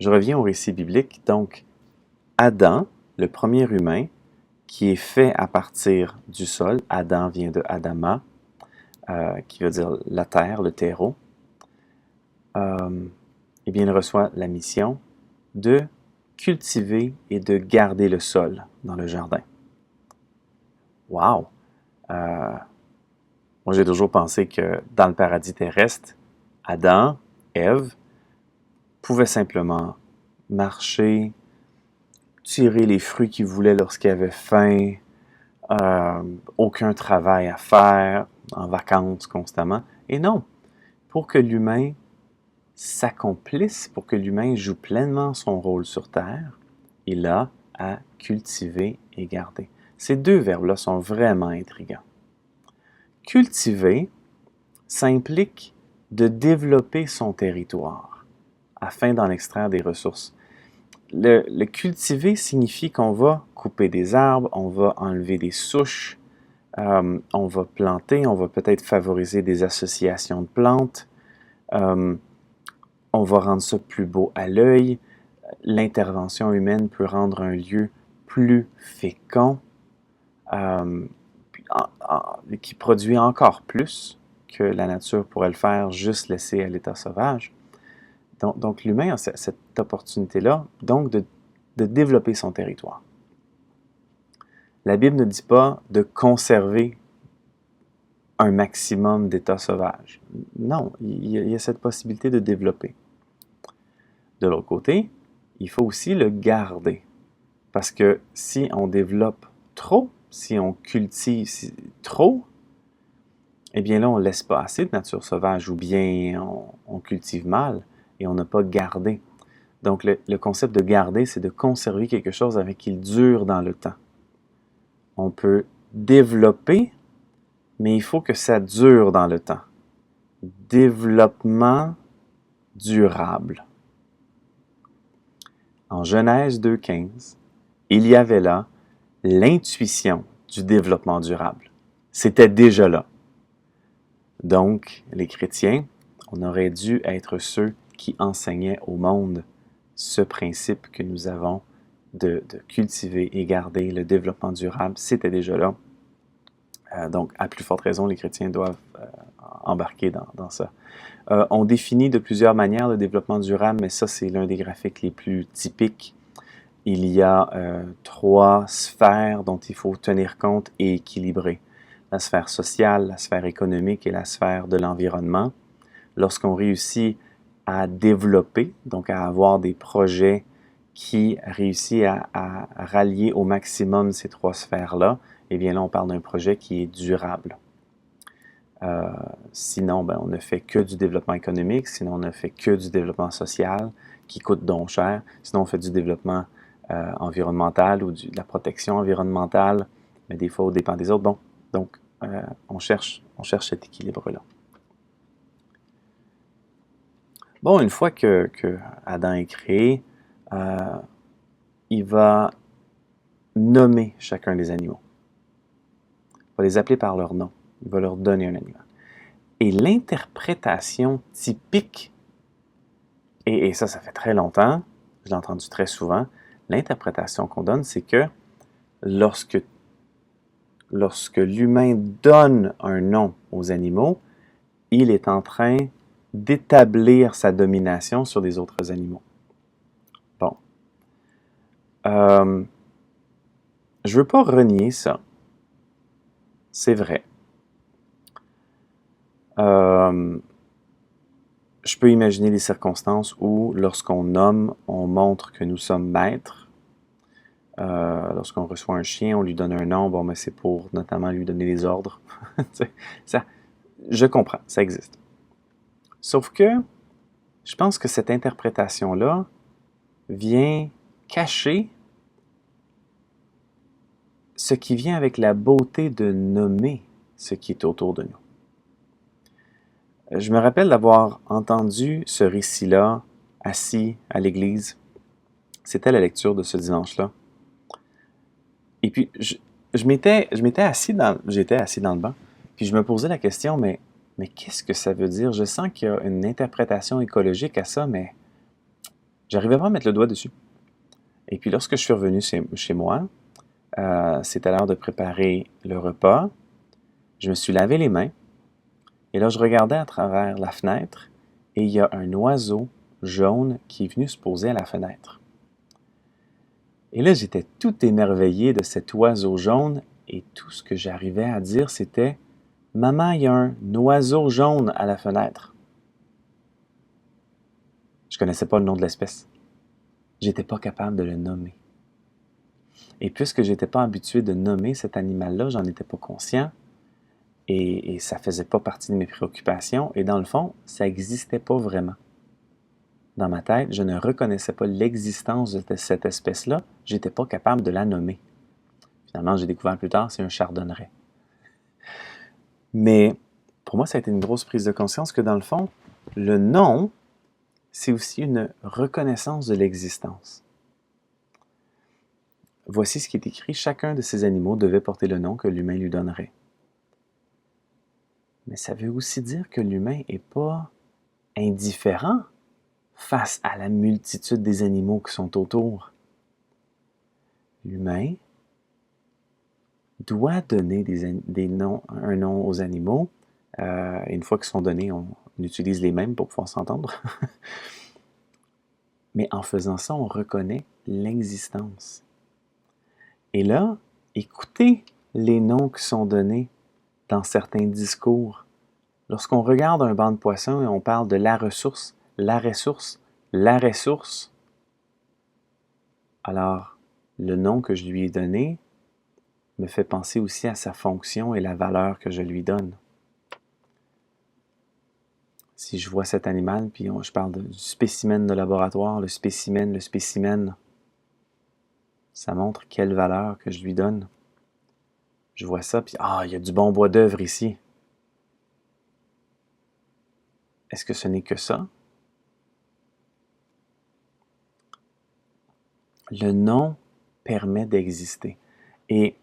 je reviens au récit biblique. Donc, Adam, le premier humain, qui est fait à partir du sol, Adam vient de Adama, qui veut dire la terre, le terreau, eh bien, il reçoit la mission de cultiver et de garder le sol dans le jardin. Wow! Moi, j'ai toujours pensé que dans le paradis terrestre, Adam, Ève, pouvaient simplement marcher, tirer les fruits qu'ils voulaient lorsqu'ils avaient faim, aucun travail à faire, en vacances constamment. Et non, pour que l'humain s'accomplisse, pour que l'humain joue pleinement son rôle sur Terre, il a à cultiver et garder. Ces deux verbes-là sont vraiment intrigants. Cultiver, ça implique de développer son territoire afin d'en extraire des ressources. Le cultiver signifie qu'on va couper des arbres, on va enlever des souches, on va planter, on va peut-être favoriser des associations de plantes, on va rendre ça plus beau à l'œil. L'intervention humaine peut rendre un lieu plus fécond, qui produit encore plus que la nature pourrait le faire juste laissé à l'état sauvage. Donc l'humain a cette opportunité-là, donc de développer son territoire. La Bible ne dit pas de conserver un maximum d'états sauvages. Non, il y a cette possibilité de développer. De l'autre côté, il faut aussi le garder. Parce que si on développe trop, si on cultive trop, eh bien là, on ne laisse pas assez de nature sauvage ou bien on cultive mal et on n'a pas gardé. Donc, le concept de garder, c'est de conserver quelque chose avec qu'il dure dans le temps. On peut développer, mais il faut que ça dure dans le temps. Développement durable. En Genèse 2,15, il y avait là l'intuition du développement durable. C'était déjà là. Donc, les chrétiens, on aurait dû être ceux qui enseignaient au monde ce principe que nous avons de cultiver et garder le développement durable. C'était déjà là. Donc, à plus forte raison, les chrétiens doivent embarquer dans ça. On définit de plusieurs manières le développement durable, mais ça, c'est l'un des graphiques les plus typiques. Il y a 3 sphères dont il faut tenir compte et équilibrer. La sphère sociale, la sphère économique et la sphère de l'environnement. Lorsqu'on réussit à développer, donc à avoir des projets qui réussissent à rallier au maximum ces 3 sphères-là, eh bien là, on parle d'un projet qui est durable. Sinon, on ne fait que du développement économique, sinon on ne fait que du développement social, qui coûte donc cher, sinon on fait du développement environnemental ou de la protection environnementale, mais des fois au dépend des autres. Bon, donc on cherche cet équilibre-là. Bon, une fois que Adam est créé, il va nommer chacun des animaux. Il va les appeler par leur nom. Il va leur donner un animal. Et l'interprétation typique, et ça fait très longtemps, je l'ai entendu très souvent, l'interprétation qu'on donne, c'est que lorsque l'humain donne un nom aux animaux, il est en train d'établir sa domination sur les autres animaux. Bon. Je ne veux pas renier ça. C'est vrai. Je peux imaginer des circonstances où, lorsqu'on nomme, on montre que nous sommes maîtres. Lorsqu'on reçoit un chien, on lui donne un nom, bon, mais c'est pour notamment lui donner des ordres. Ça, je comprends, ça existe. Sauf que je pense que cette interprétation-là vient cacher ce qui vient avec la beauté de nommer ce qui est autour de nous. Je me rappelle d'avoir entendu ce récit-là assis à l'église. C'était la lecture de ce dimanche-là. Et puis, j'étais assis dans le banc, puis je me posais la question, mais qu'est-ce que ça veut dire? Je sens qu'il y a une interprétation écologique à ça, mais J'arrivais pas à mettre le doigt dessus. Et puis lorsque je suis revenu chez moi, c'était l'heure de préparer le repas. Je me suis lavé les mains et là, je regardais à travers la fenêtre et il y a un oiseau jaune qui est venu se poser à la fenêtre. Et là, j'étais tout émerveillé de cet oiseau jaune et tout ce que j'arrivais à dire, c'était « Maman, il y a un oiseau jaune à la fenêtre. » Je connaissais pas le nom de l'espèce. J'étais pas capable de le nommer. Et puisque j'étais pas habitué de nommer cet animal-là, j'en étais pas conscient et ça faisait pas partie de mes préoccupations et dans le fond, ça n'existait pas vraiment. Dans ma tête, je ne reconnaissais pas l'existence de cette espèce-là, j'étais pas capable de la nommer. Finalement, j'ai découvert plus tard, c'est un chardonneret. Mais pour moi, ça a été une grosse prise de conscience que dans le fond, le nom, c'est aussi une reconnaissance de l'existence. Voici ce qui est écrit, chacun de ces animaux devait porter le nom que l'humain lui donnerait. Mais ça veut aussi dire que l'humain n'est pas indifférent face à la multitude des animaux qui sont autour. L'humain doit donner un nom aux animaux. Et une fois qu'ils sont donnés, on utilise les mêmes pour pouvoir s'entendre. Mais en faisant ça, on reconnaît l'existence. Et là, écoutez les noms qui sont donnés dans certains discours. Lorsqu'on regarde un banc de poissons et on parle de la ressource, alors le nom que je lui ai donné me fait penser aussi à sa fonction et la valeur que je lui donne. Si je vois cet animal, puis je parle du spécimen de laboratoire, le spécimen, ça montre quelle valeur que je lui donne. Je vois ça, puis il y a du bon bois d'œuvre ici. Est-ce que ce n'est que ça? Le nom permet d'exister. Et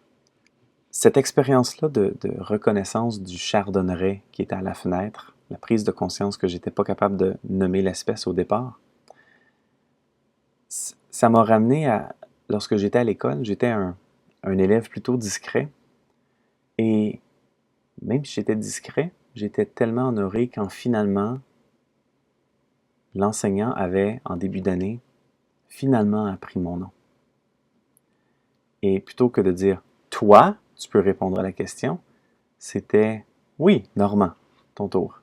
cette expérience-là de reconnaissance du chardonneret qui était à la fenêtre, la prise de conscience que j'étais pas capable de nommer l'espèce au départ, ça m'a ramené à, lorsque j'étais à l'école, j'étais un élève plutôt discret. Et même si j'étais discret, j'étais tellement honoré quand finalement, l'enseignant avait, en début d'année, finalement appris mon nom. Et plutôt que de dire « Toi, tu peux répondre à la question », c'était « Oui, Normand, ton tour ».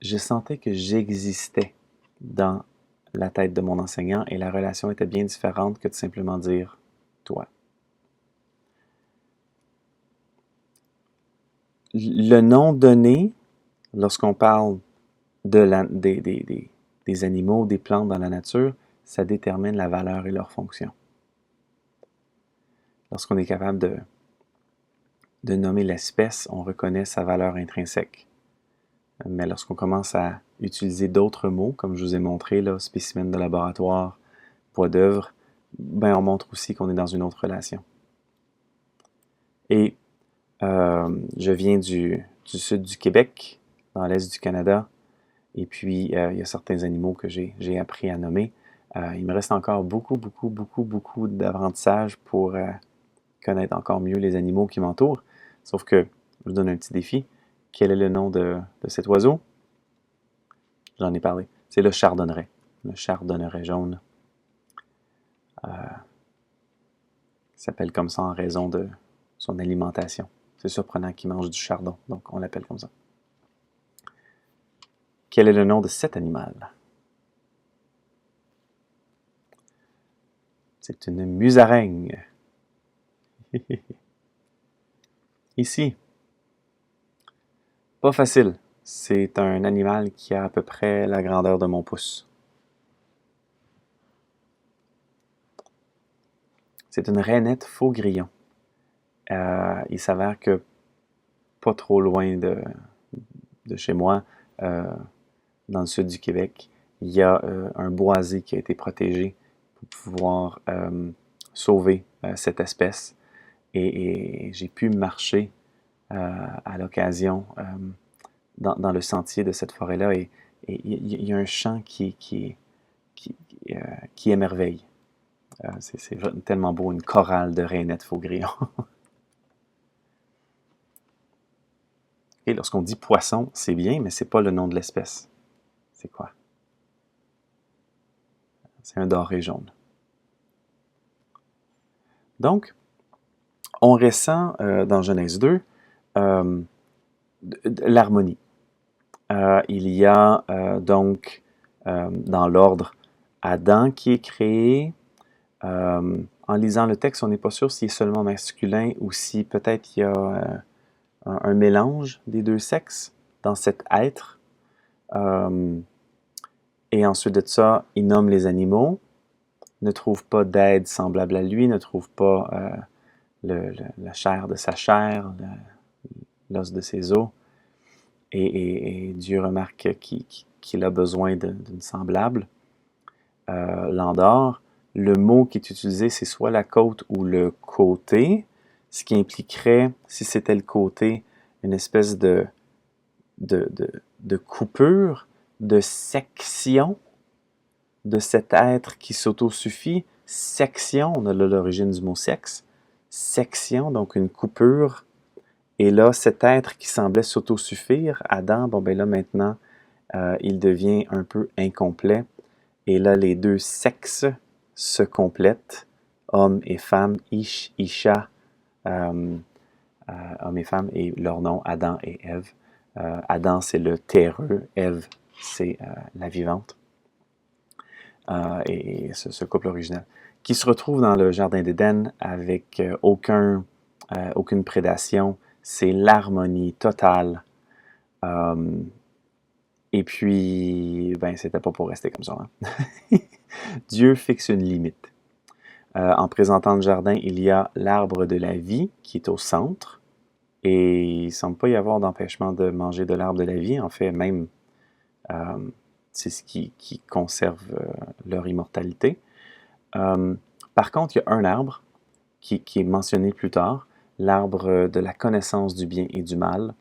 Je sentais que j'existais dans la tête de mon enseignant et la relation était bien différente que de simplement dire « Toi ». Le nom donné, lorsqu'on parle des animaux, des plantes dans la nature, ça détermine la valeur et leur fonction. Lorsqu'on est capable de nommer l'espèce, on reconnaît sa valeur intrinsèque. Mais lorsqu'on commence à utiliser d'autres mots, comme je vous ai montré, là, spécimen de laboratoire, bois d'œuvre, on montre aussi qu'on est dans une autre relation. Et je viens du sud du Québec, dans l'est du Canada, et puis il y a certains animaux que j'ai appris à nommer. Il me reste encore beaucoup d'apprentissage pour connaître encore mieux les animaux qui m'entourent. Sauf que, je vous donne un petit défi. Quel est le nom de cet oiseau? J'en ai parlé. C'est le chardonneret jaune. Il s'appelle comme ça en raison de son alimentation. C'est surprenant qu'il mange du chardon, donc on l'appelle comme ça. Quel est le nom de cet animal? C'est une musaraigne. Ici, pas facile. C'est un animal qui a à peu près la grandeur de mon pouce. C'est une rainette faux grillon. Il s'avère que pas trop loin de chez moi, dans le sud du Québec, il y a un boisé qui a été protégé pour pouvoir sauver cette espèce. Et j'ai pu marcher à l'occasion dans le sentier de cette forêt-là. Et il y a un chant qui est qui émerveille. C'est tellement beau, une chorale de rainettes faux-grillons. Et lorsqu'on dit poisson, c'est bien, mais c'est pas le nom de l'espèce. C'est quoi? C'est un doré jaune. Donc, on ressent dans Genèse 2 l'harmonie. Il y a donc dans l'ordre Adam qui est créé. En lisant le texte, on n'est pas sûr s'il est seulement masculin ou si peut-être il y a un mélange des deux sexes dans cet être. Et ensuite de ça, il nomme les animaux, ne trouve pas d'aide semblable à lui, ne trouve pas la chair de sa chair, l'os de ses os. Et Dieu remarque qu'il a besoin d'une semblable. L'endort, le mot qui est utilisé, c'est soit la côte ou le côté, ce qui impliquerait, si c'était le côté, une espèce de coupure, de section de cet être qui s'autosuffit. Section, on a là l'origine du mot sexe. Section, donc une coupure. Et là, cet être qui semblait s'autosuffire, Adam, bon ben là maintenant, il devient un peu incomplet. Et là, les deux sexes se complètent, homme et femme, ish, isha, homme et femme, et leur nom, Adam et Ève. Adam, c'est le terreux, Ève, c'est la vivante. Et ce couple original, qui se retrouve dans le Jardin d'Éden avec aucune prédation, c'est l'harmonie totale. Et puis, ben, c'était pas pour rester comme ça. Hein? Dieu fixe une limite. En présentant le jardin, il y a l'arbre de la vie qui est au centre. Et il ne semble pas y avoir d'empêchement de manger de l'arbre de la vie. En fait, même, c'est ce qui conserve leur immortalité. Par contre, il y a un arbre qui est mentionné plus tard, l'arbre de la connaissance du bien et du mal.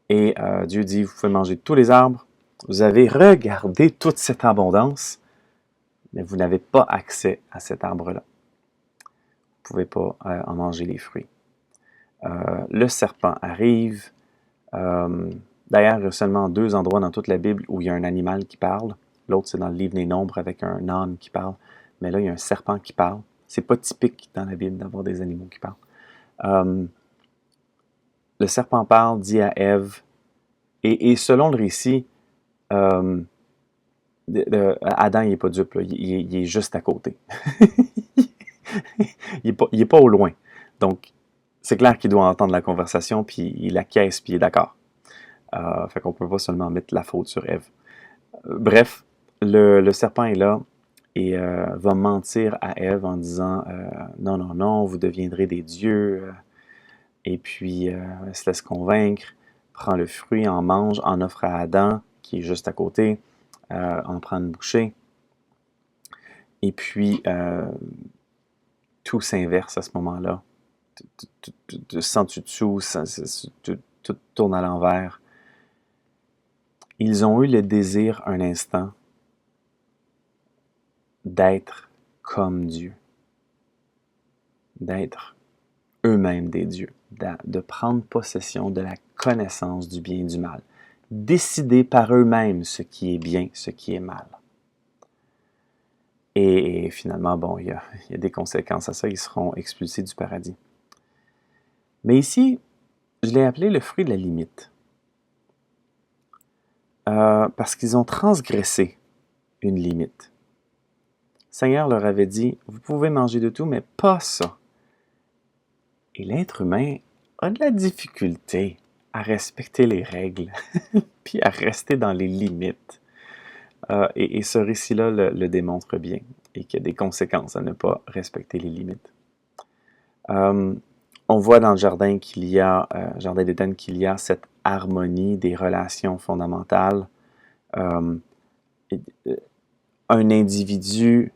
Et Dieu dit, vous pouvez manger de tous les arbres, vous avez regardé toute cette abondance, mais vous n'avez pas accès à cet arbre-là. Vous ne pouvez pas en manger les fruits. Le serpent arrive. D'ailleurs, il y a seulement 2 endroits dans toute la Bible où il y a un animal qui parle. L'autre, c'est dans le livre des Nombres avec un âne qui parle. Mais là, il y a un serpent qui parle. C'est pas typique dans la Bible d'avoir des animaux qui parlent. Le serpent parle, dit à Ève, et selon le récit, Adam, il n'est pas dupe, là. Il est juste à côté. il n'est pas au loin. Donc, c'est clair qu'il doit entendre la conversation, puis il acquiesce, puis il est d'accord. Fait qu'on ne peut pas seulement mettre la faute sur Ève. Bref, le serpent est là et va mentir à Ève en disant non, non, non, vous deviendrez des dieux. Et puis, elle se laisse convaincre, prend le fruit, en mange, en offre à Adam, qui est juste à côté, en prend une bouchée. Et puis, tout s'inverse à ce moment-là. Sens-tu dessous, tout tourne à l'envers. Ils ont eu le désir un instant d'être comme Dieu, d'être eux-mêmes des dieux, de prendre possession de la connaissance du bien et du mal, décider par eux-mêmes ce qui est bien, ce qui est mal. Et finalement, bon, il y a des conséquences à ça, ils seront expulsés du paradis. Mais ici, je l'ai appelé le fruit de la limite. Parce qu'ils ont transgressé une limite. Le Seigneur leur avait dit, vous pouvez manger de tout, mais pas ça. Et l'être humain a de la difficulté à respecter les règles, puis à rester dans les limites. Et ce récit-là le démontre bien, et qu'il y a des conséquences à ne pas respecter les limites. On voit dans le jardin jardin d'Éden, qu'il y a cette harmonie des relations fondamentales. Un individu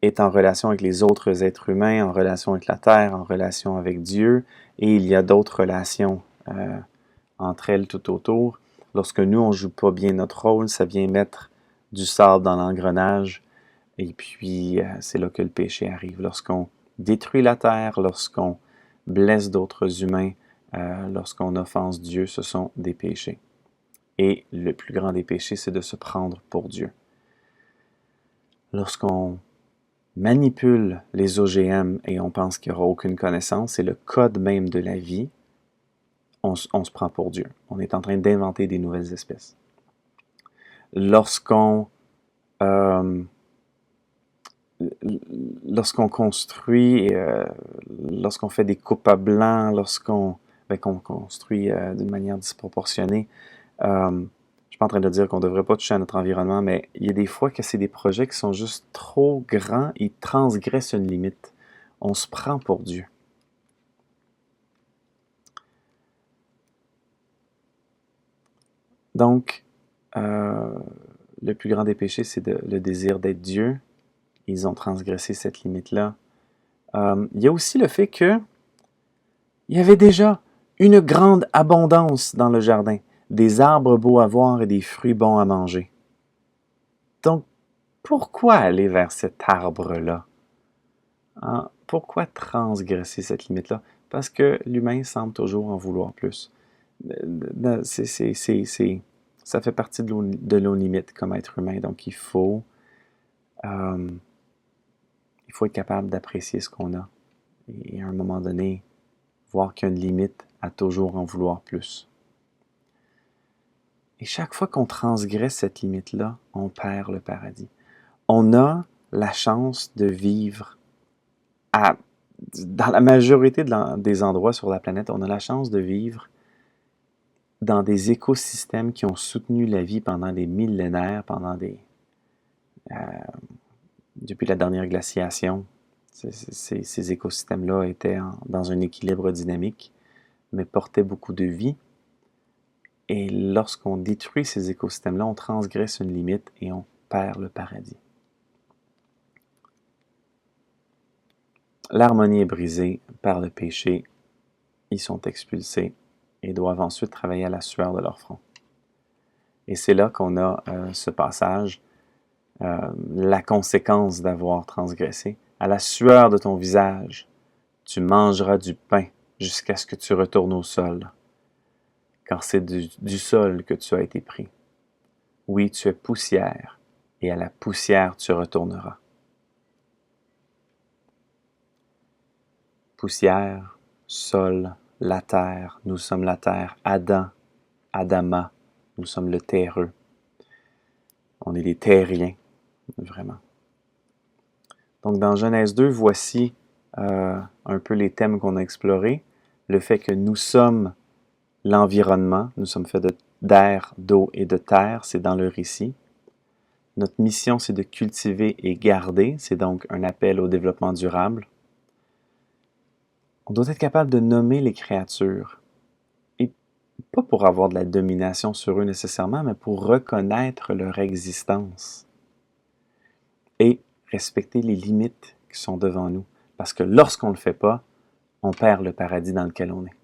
est en relation avec les autres êtres humains, en relation avec la terre, en relation avec Dieu, et il y a d'autres relations entre elles tout autour. Lorsque nous, on ne joue pas bien notre rôle, ça vient mettre du sable dans l'engrenage, Et puis, c'est là que le péché arrive. Lorsqu'on détruit la terre, lorsqu'on blesse d'autres humains, lorsqu'on offense Dieu, ce sont des péchés. Et le plus grand des péchés, c'est de se prendre pour Dieu. Lorsqu'on manipule les OGM et on pense qu'il n'y aura aucune connaissance, c'est le code même de la vie, on se prend pour Dieu. On est en train d'inventer des nouvelles espèces. Lorsqu'on construit, lorsqu'on fait des coupes à blanc, qu'on construit d'une manière disproportionnée, je ne suis pas en train de dire qu'on ne devrait pas toucher à notre environnement, mais il y a des fois que c'est des projets qui sont juste trop grands, ils transgressent une limite. On se prend pour Dieu. Donc, le plus grand des péchés, c'est le désir d'être Dieu. Ils ont transgressé cette limite-là. Il y a aussi le fait que il y avait déjà une grande abondance dans le jardin, des arbres beaux à voir et des fruits bons à manger. Donc, pourquoi aller vers cet arbre-là? Hein? Pourquoi transgresser cette limite-là? Parce que l'humain semble toujours en vouloir plus. Ça fait partie de nos limites comme être humain. Donc, il faut être capable d'apprécier ce qu'on a. Et à un moment donné, voir qu'il y a une limite à toujours en vouloir plus. Et chaque fois qu'on transgresse cette limite-là, on perd le paradis. On a la chance de vivre dans la majorité des endroits sur la planète, on a la chance de vivre dans des écosystèmes qui ont soutenu la vie pendant des millénaires, depuis la dernière glaciation. Ces écosystèmes-là étaient dans un équilibre dynamique, mais portaient beaucoup de vie. Et lorsqu'on détruit ces écosystèmes-là, on transgresse une limite et on perd le paradis. L'harmonie est brisée par le péché. Ils sont expulsés et doivent ensuite travailler à la sueur de leur front. Et c'est là qu'on a ce passage, la conséquence d'avoir transgressé. À la sueur de ton visage, tu mangeras du pain jusqu'à ce que tu retournes au sol, car c'est du sol que tu as été pris. Oui, tu es poussière, et à la poussière tu retourneras. Poussière, sol, la terre, nous sommes la terre. Adam, Adama, nous sommes le terreux. On est des terriens, vraiment. Donc dans Genèse 2, voici un peu les thèmes qu'on a explorés. Le fait que nous sommes l'environnement, nous sommes faits d'air, d'eau et de terre, c'est dans le récit. Notre mission, c'est de cultiver et garder, c'est donc un appel au développement durable. On doit être capable de nommer les créatures, et pas pour avoir de la domination sur eux nécessairement, mais pour reconnaître leur existence et respecter les limites qui sont devant nous. Parce que lorsqu'on ne le fait pas, on perd le paradis dans lequel on est.